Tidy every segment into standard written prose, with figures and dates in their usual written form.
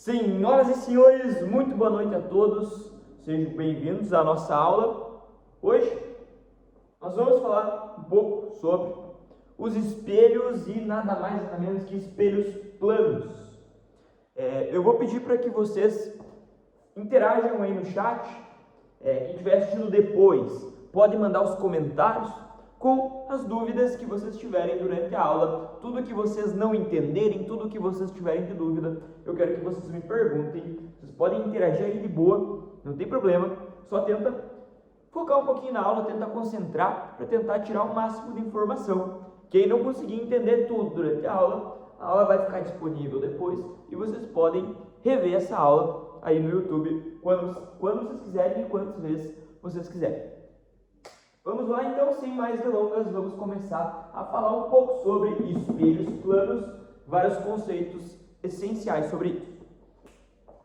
Senhoras e senhores, muito boa noite a todos, sejam bem-vindos à nossa aula. Hoje nós vamos falar um pouco sobre os espelhos e nada mais nada menos que espelhos planos. Eu vou pedir para que vocês interajam aí no chat, quem estiver assistindo depois pode mandar os comentários com as dúvidas que vocês tiverem durante a aula, tudo que vocês não entenderem, tudo que vocês tiverem de dúvida, eu quero que vocês me perguntem. Vocês podem interagir aí de boa, não tem problema, só tenta focar um pouquinho na aula, tenta concentrar para tentar tirar o máximo de informação. Quem não conseguir entender tudo durante a aula vai ficar disponível depois e vocês podem rever essa aula aí no YouTube quando vocês quiserem e quantas vezes vocês quiserem. Vamos lá então, sem mais delongas, vamos começar a falar um pouco sobre espelhos planos, vários conceitos essenciais sobre isso.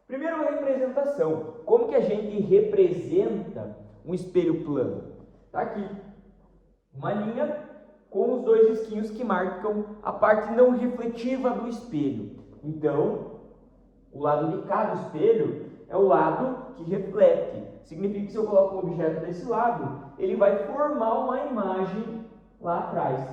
Primeiro, a representação. Como que a gente representa um espelho plano? Está aqui, uma linha com os dois risquinhos que marcam a parte não refletiva do espelho. Então, o lado de cada espelho é o lado que reflete. Significa que se eu coloco um objeto desse lado, ele vai formar uma imagem lá atrás.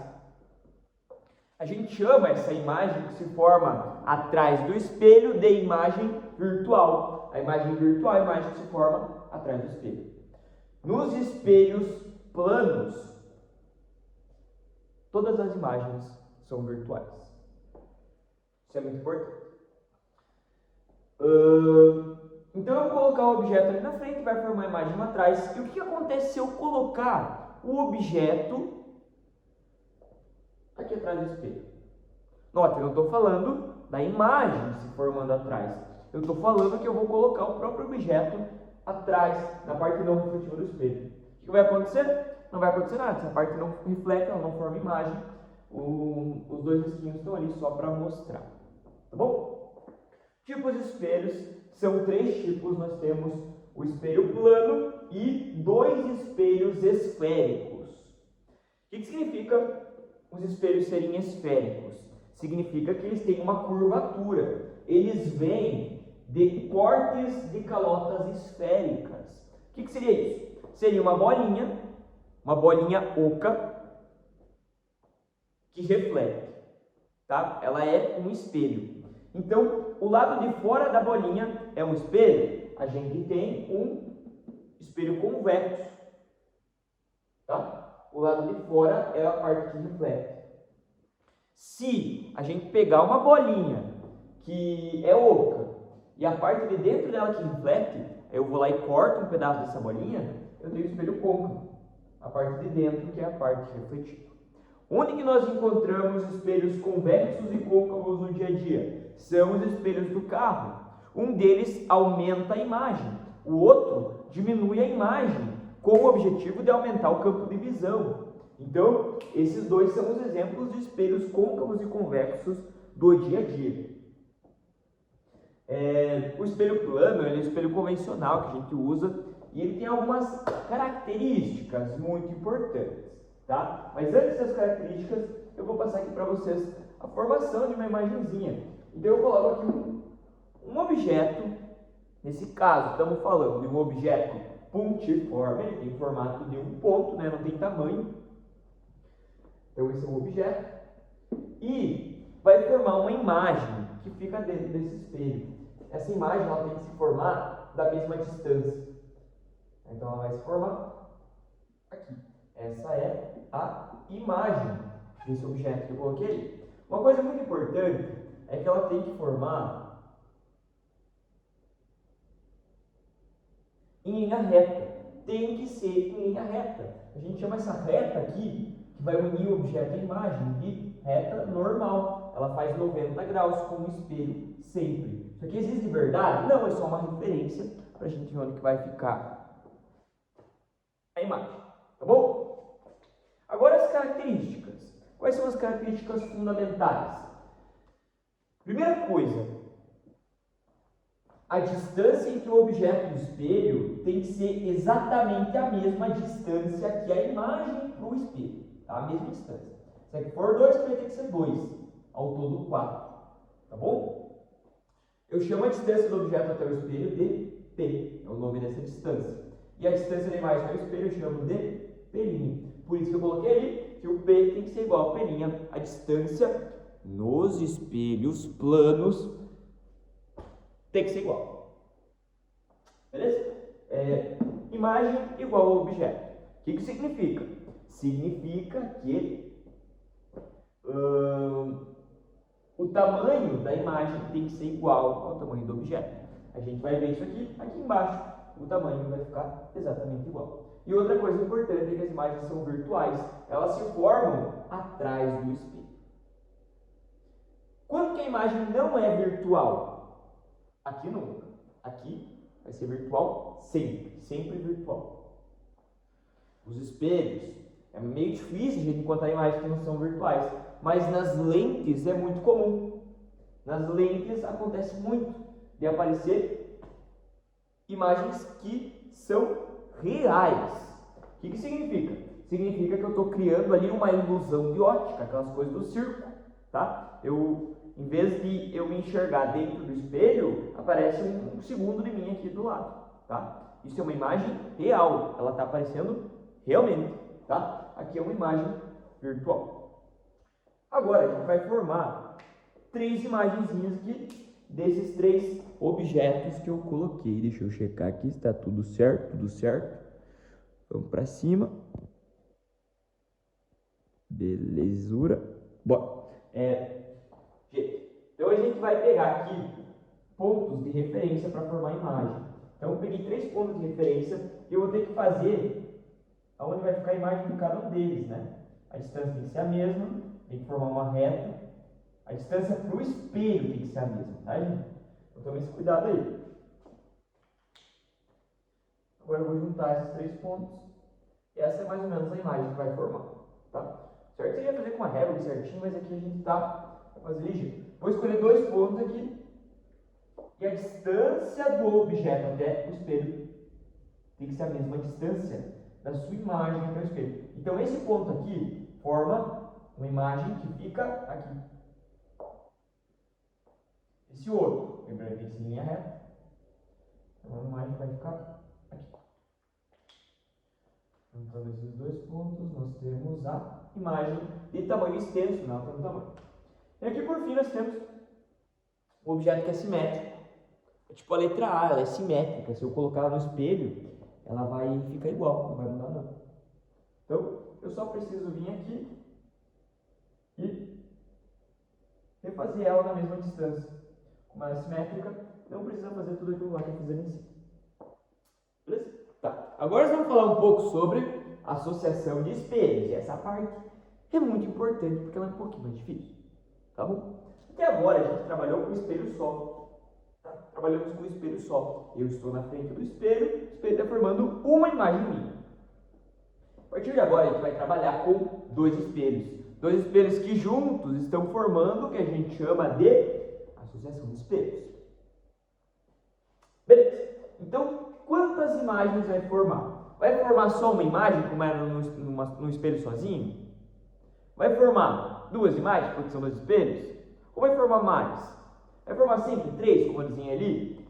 A gente chama essa imagem que se forma atrás do espelho de imagem virtual. A imagem virtual é a imagem que se forma atrás do espelho. Nos espelhos planos, todas as imagens são virtuais. Isso é muito importante. Então eu vou colocar o objeto ali na frente, vai formar a imagem lá atrás. E o que acontece se eu colocar o objeto aqui atrás do espelho? Note, eu não estou falando da imagem se formando atrás. Eu estou falando que eu vou colocar o próprio objeto atrás, na parte não refletiva do espelho. O que vai acontecer? Não vai acontecer nada. Se a parte não reflete, ela não forma imagem, os dois risquinhos estão ali só para mostrar. Tá bom? Tipos de espelhos. São três tipos, nós temos o espelho plano e dois espelhos esféricos. O que significa os espelhos serem esféricos? Significa que eles têm uma curvatura. Eles vêm de cortes de calotas esféricas. O que seria isso? Seria uma bolinha oca que reflete. Tá? Ela é um espelho. Então, o lado de fora da bolinha é um espelho, a gente tem um espelho convexo, tá? O lado de fora é a parte que reflete. Se a gente pegar uma bolinha que é oca e a parte de dentro dela que reflete, eu vou lá e corto um pedaço dessa bolinha, eu tenho o espelho côncavo, a parte de dentro que é a parte refletida. Onde que nós encontramos espelhos convexos e côncavos no dia a dia? São os espelhos do carro. Um deles aumenta a imagem, o outro diminui a imagem, com o objetivo de aumentar o campo de visão. Então, esses dois são os exemplos de espelhos côncavos e convexos do dia a dia. O espelho plano é um espelho convencional que a gente usa e ele tem algumas características muito importantes. Tá? Mas antes das características, eu vou passar aqui para vocês a formação de uma imagenzinha. Então eu coloco aqui um objeto, nesse caso estamos falando de um objeto pontiforme, ele tem formato de um ponto, né? Não tem tamanho. Então esse é um objeto. E vai formar uma imagem que fica dentro desse espelho. Essa imagem ela tem que se formar da mesma distância. Então ela vai se formar aqui. Essa é a imagem desse objeto que eu coloquei. Uma coisa muito importante é que ela tem que formar em linha reta. Tem que ser em linha reta. A gente chama essa reta aqui, que vai unir o objeto à imagem, de reta normal. Ela faz 90 graus com o espelho sempre. Isso aqui existe de verdade? Não, é só uma referência para a gente ver onde que vai ficar a imagem. Tá bom? Agora as características. Quais são as características fundamentais? Primeira coisa, a distância entre o objeto e o espelho tem que ser exatamente a mesma distância que a imagem para o espelho. Tá? A mesma distância. Se aqui for 2, vai ter que ser 2. Ao todo 4. Tá bom? Eu chamo a distância do objeto até o espelho de P, é o nome dessa distância. E a distância da imagem até o espelho eu chamo de P'. Por isso que eu coloquei ali que o P tem que ser igual a P', a distância nos espelhos planos tem que ser igual. Beleza? Imagem igual ao objeto. O que significa? Significa que o tamanho da imagem tem que ser igual ao tamanho do objeto. A gente vai ver isso aqui embaixo. O tamanho vai ficar exatamente igual. E outra coisa importante é que as imagens são virtuais. Elas se formam atrás do espelho. Quando que a imagem não é virtual? Aqui nunca. Aqui vai ser virtual sempre. Sempre virtual. Os espelhos, é meio difícil a gente encontrar imagens que não são virtuais. Mas nas lentes é muito comum. Nas lentes acontece muito de aparecer imagens que são reais. O que significa? Significa que eu estou criando ali uma ilusão de ótica, aquelas coisas do circo, tá? Em vez de eu me enxergar dentro do espelho, aparece um segundo de mim aqui do lado, tá? Isso é uma imagem real, ela está aparecendo realmente, tá? Aqui é uma imagem virtual. Agora a gente vai formar 3 imagenzinhas aqui desses 3 objetos que eu coloquei. Deixa eu checar aqui se está tudo certo, tudo certo. Vamos para cima. Belezura. Bom, gente, então a gente vai pegar aqui pontos de referência para formar a imagem. Então eu peguei 3 pontos de referência e eu vou ter que fazer aonde vai ficar a imagem de cada um deles, né? A distância tem que ser a mesma, tem que formar uma reta. A distância para o espelho tem que ser a mesma, tá, gente? Então tome esse cuidado aí. Agora eu vou juntar esses 3 pontos. E essa é mais ou menos a imagem que vai formar, tá? Certo? Seria fazer com a régua certinho, mas aqui a gente tá fazendo ligeiro. Vou escolher 2 pontos aqui. E a distância do objeto até o espelho tem que ser a mesma distância da sua imagem até o espelho. Então esse ponto aqui forma uma imagem que fica aqui. Esse outro, lembrando que tem que ser linha reta, então a imagem vai ficar aqui. Juntando esses 2 pontos, nós temos a imagem de tamanho extenso, não tem tamanho. E aqui por fim nós temos o objeto que é simétrico. É tipo a letra A, ela é simétrica. Se eu colocar ela no espelho, ela vai ficar igual, não vai mudar não. Então, eu só preciso vir aqui e refazer ela na mesma distância. Como ela é simétrica, não precisa fazer tudo aquilo lá que eu fiz ali em cima. Beleza? Tá. Agora nós vamos falar um pouco sobre associação de espelhos. E essa parte é muito importante porque ela é um pouquinho mais difícil. Tá bom? Até agora a gente trabalhou com espelho só. Tá? Trabalhamos com espelho só. Eu estou na frente do espelho, o espelho está formando uma imagem minha. A partir de agora a gente vai trabalhar com 2 espelhos. 2 espelhos que juntos estão formando o que a gente chama de associação de espelhos. Beleza. Então, quantas imagens vai formar? Vai formar só uma imagem, como era no espelho sozinho? Vai formar 2 imagens, porque são 2 espelhos? Ou vai formar mais? Vai formar sempre 3, como eu desenhei ali?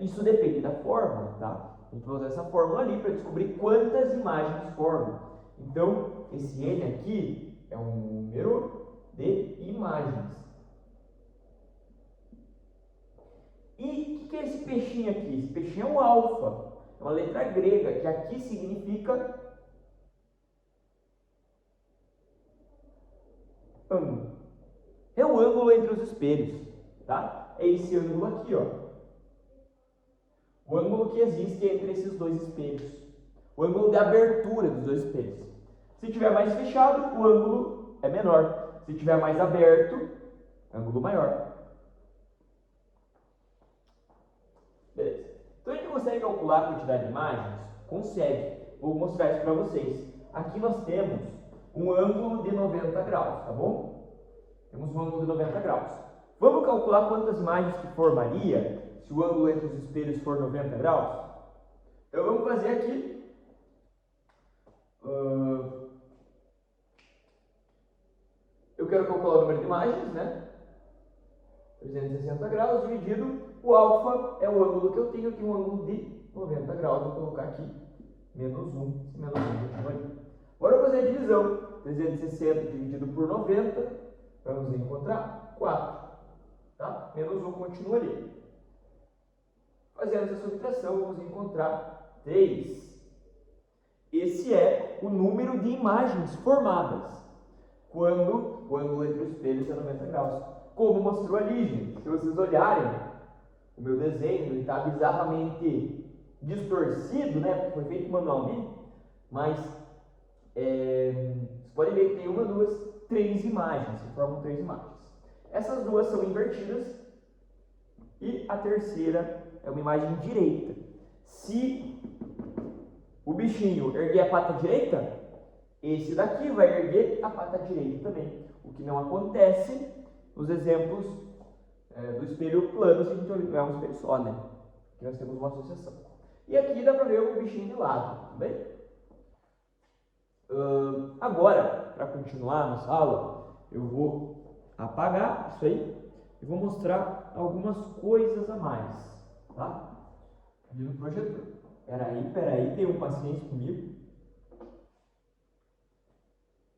Isso depende da fórmula, tá? A gente vai usar essa fórmula ali para descobrir quantas imagens formam. Então, esse N aqui é um número de imagens. E o que é esse peixinho aqui? Esse peixinho é o alfa. É uma letra grega, que aqui significa ângulo. É o ângulo entre os espelhos, tá? É esse ângulo aqui, ó. O ângulo que existe entre esses 2 espelhos. O ângulo de abertura dos 2 espelhos. Se tiver mais fechado, o ângulo é menor. Se tiver mais aberto, ângulo maior. Beleza. Então a gente consegue calcular a quantidade de imagens? Consegue. Vou mostrar isso para vocês. Aqui nós temos um ângulo de 90 graus, tá bom? Temos um ângulo de 90 graus. Vamos calcular quantas imagens que formaria se o ângulo entre os espelhos for 90 graus? Então vamos fazer aqui. Eu quero calcular o número de imagens, né? 360 graus dividido, o alfa é o ângulo que eu tenho um ângulo de 90 graus, vou colocar aqui menos 1, menos 1 continua ali. Agora eu vou fazer a divisão, 360 dividido por 90, vamos encontrar 4, tá? Menos 1 continua ali. Fazendo essa subtração, vamos encontrar 3. Esse é o número de imagens formadas quando o ângulo entre os espelhos é 90 graus. Como mostrou ali, gente, se vocês olharem o meu desenho, ele está bizarramente distorcido, né? Porque foi feito manualmente, mas vocês podem ver que tem uma, duas, 3 imagens, se formam 3 imagens. Essas duas são invertidas e a terceira é uma imagem direita. Se o bichinho erguer a pata direita, esse daqui vai erguer a pata direita também. O que não acontece nos exemplos do espelho plano, se a gente olhar um espelho só, né? Aqui nós temos uma associação. E aqui dá para ver o bichinho de lado, tudo bem? Agora, para continuar nossa aula, eu vou apagar isso aí e vou mostrar algumas coisas a mais, tá? Ali no projetor. Peraí, tenham paciência comigo.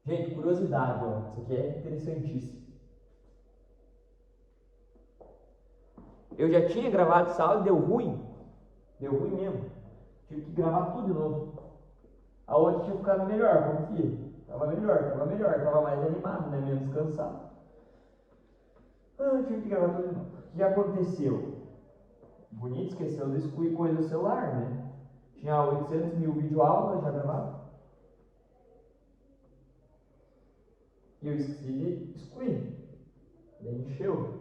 Gente, curiosidade, ó, isso aqui é interessantíssimo. Eu já tinha gravado essa aula e deu ruim mesmo. Tive que gravar tudo de novo. A outra tinha ficado melhor, confia. Tava melhor, tava mais animado, né? Menos cansado. Tive que gravar tudo de novo. O que aconteceu? Bonito, esqueceu de excluir coisa do celular, né? Tinha 800 mil videoaulas já gravadas. E eu esqueci de excluir. Daí encheu.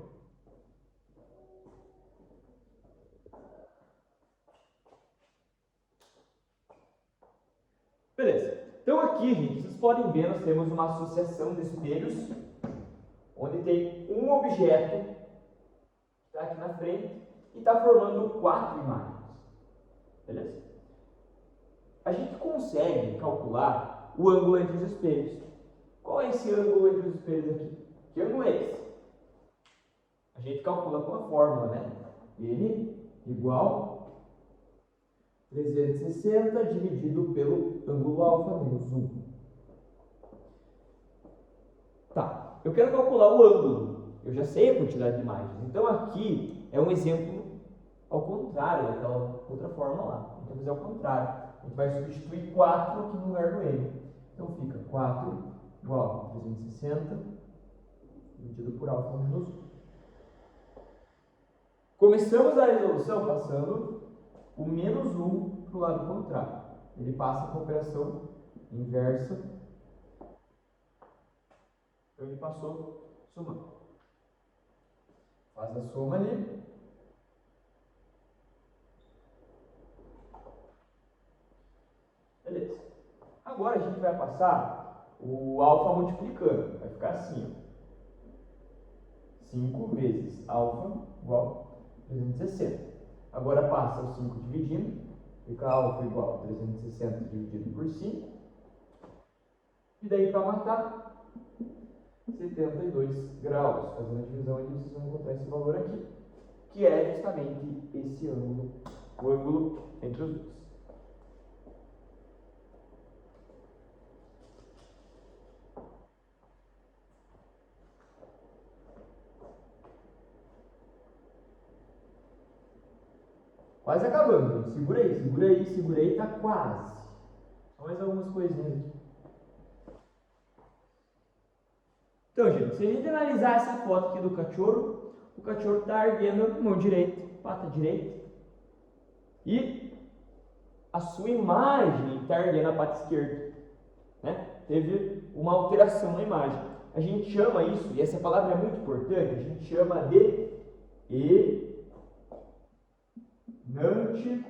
Beleza. Então aqui, gente, vocês podem ver, nós temos uma associação de espelhos, onde tem um objeto que está aqui na frente e está formando 4 imagens. Beleza? A gente consegue calcular o ângulo entre os espelhos. Qual é esse ângulo entre os espelhos aqui? Que ângulo é esse? A gente calcula com a fórmula, né? N igual 360 dividido pelo ângulo alfa menos 1. Tá, eu quero calcular o ângulo. Eu já sei a quantidade de imagens. Então aqui é um exemplo ao contrário daquela outra fórmula lá. Então, fazer ao contrário. A gente vai substituir 4 aqui no lugar do N. Então fica 4 igual a 360 dividido por alfa menos 1. Começamos a resolução passando o menos 1 para o lado contrário. Ele passa com a operação inversa. Então ele passou somando. Faz a soma ali. Beleza. Agora a gente vai passar o alfa multiplicando. Vai ficar assim, ó. 5 vezes alfa igual a 360. Agora passa o 5 dividindo. Fica alfa igual a 360 dividido por 5. E daí para matar, 72 graus. Fazendo a divisão ali, vocês vão encontrar esse valor aqui, que é justamente esse ângulo, o ângulo entre os dois. Quase acabando, gente. Segura aí, tá quase. Só mais algumas coisinhas aqui. Então, gente, se a gente analisar essa foto aqui do cachorro, o cachorro está erguendo a mão direita, pata direita, e a sua imagem está erguendo a pata esquerda, né? Teve uma alteração na imagem. A gente chama isso, e essa palavra é muito importante, a gente chama de enantiomorfismo.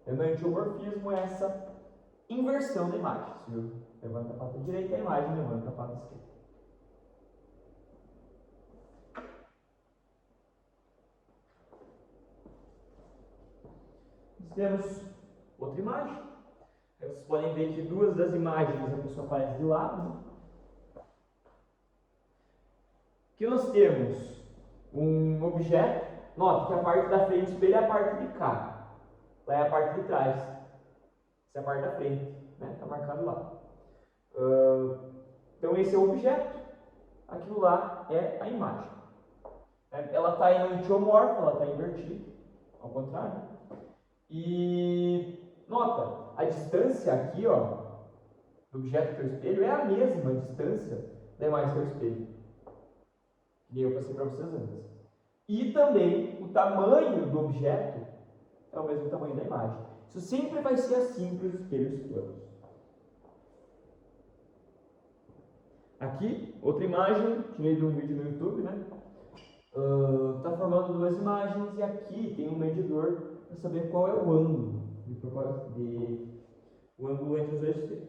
Enantiomorfismo é essa inversão da imagem. Se eu levanto a pata direita, a imagem levanta a pata esquerda. Nós temos outra imagem. Vocês podem ver que duas das imagens a pessoa aparece de lado. Né? Aqui nós temos um objeto. Nota que a parte da frente do espelho é a parte de cá. Lá é a parte de trás. Essa é a parte da frente. Está marcado lá. Então esse é o objeto. Aquilo lá é a imagem. Ela está enantiomorfa, ela está invertida. Ao contrário. E nota, a distância aqui, ó, do objeto que é o espelho é a mesma distância da imagem que é o espelho. Que eu passei para vocês antes. E também o tamanho do objeto é o mesmo tamanho da imagem. Isso sempre vai ser assim para os espelhos planos. Aqui, outra imagem, tirei de um vídeo no YouTube, né? Está formando duas imagens e aqui tem um medidor para saber qual é o ângulo o ângulo entre os dois espelhos.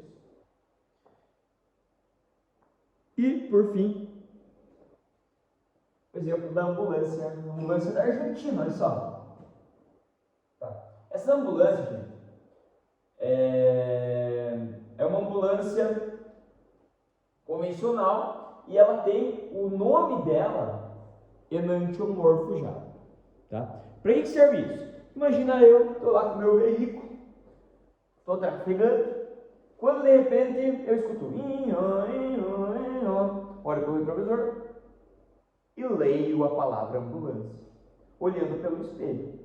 E, por fim, o exemplo da ambulância. A ambulância da Argentina, olha só. Tá. Essa ambulância, gente, é uma ambulância convencional e ela tem o nome dela enantiomorfo já. Tá? Para que serve isso? Imagina eu, estou lá com o meu veículo, estou trafegando, quando de repente eu escuto olho pelo retrovisor e leio a palavra ambulância, olhando pelo espelho.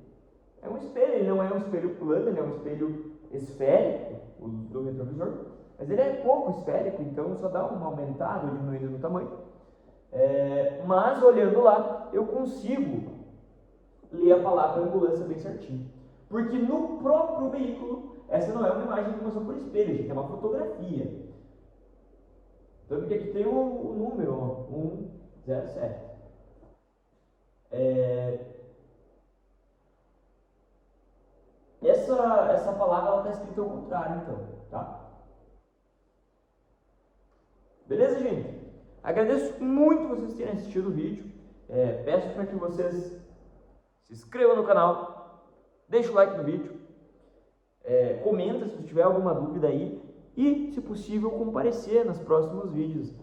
É um espelho, ele não é um espelho plano, ele é um espelho esférico, o do retrovisor, mas ele é pouco esférico, então só dá uma aumentada ou diminuída no tamanho. Mas olhando lá, eu consigo ler a palavra ambulância bem certinho. Porque no próprio veículo, essa não é uma imagem que passou por espelho, gente, é uma fotografia. Tanto que aqui tem o número, ó, 107. Essa palavra está escrita ao contrário, então, tá? Beleza, gente? Agradeço muito vocês terem assistido o vídeo. Peço para que vocês se inscrevam no canal, deixe o like no vídeo, comenta se tiver alguma dúvida aí e, se possível, comparecer nos próximos vídeos.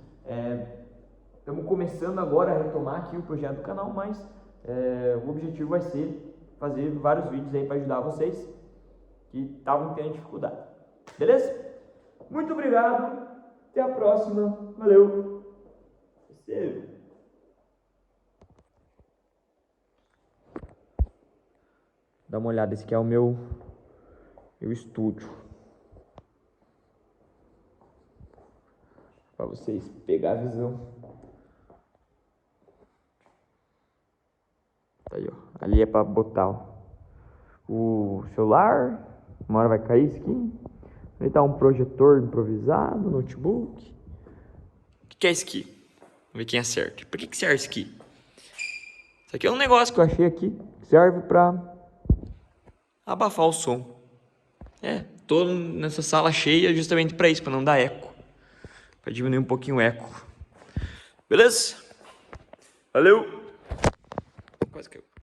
Estamos começando agora a retomar aqui o projeto do canal, mas o objetivo vai ser fazer vários vídeos aí para ajudar vocês que estavam tendo dificuldade. Beleza? Muito obrigado, até a próxima, valeu! Dá uma olhada, esse aqui é o meu estúdio. Para vocês pegar a visão. Tá aí, ó. Ali é para botar o celular. Uma hora vai cair isso aqui. Ali tá um projetor improvisado, notebook. O que é isso aqui? Vamos ver quem acerta. Por que serve isso aqui? Isso aqui é um negócio que eu achei aqui. Que serve para abafar o som. Tô nessa sala cheia justamente para isso, para não dar eco. Para diminuir um pouquinho o eco. Beleza? Valeu!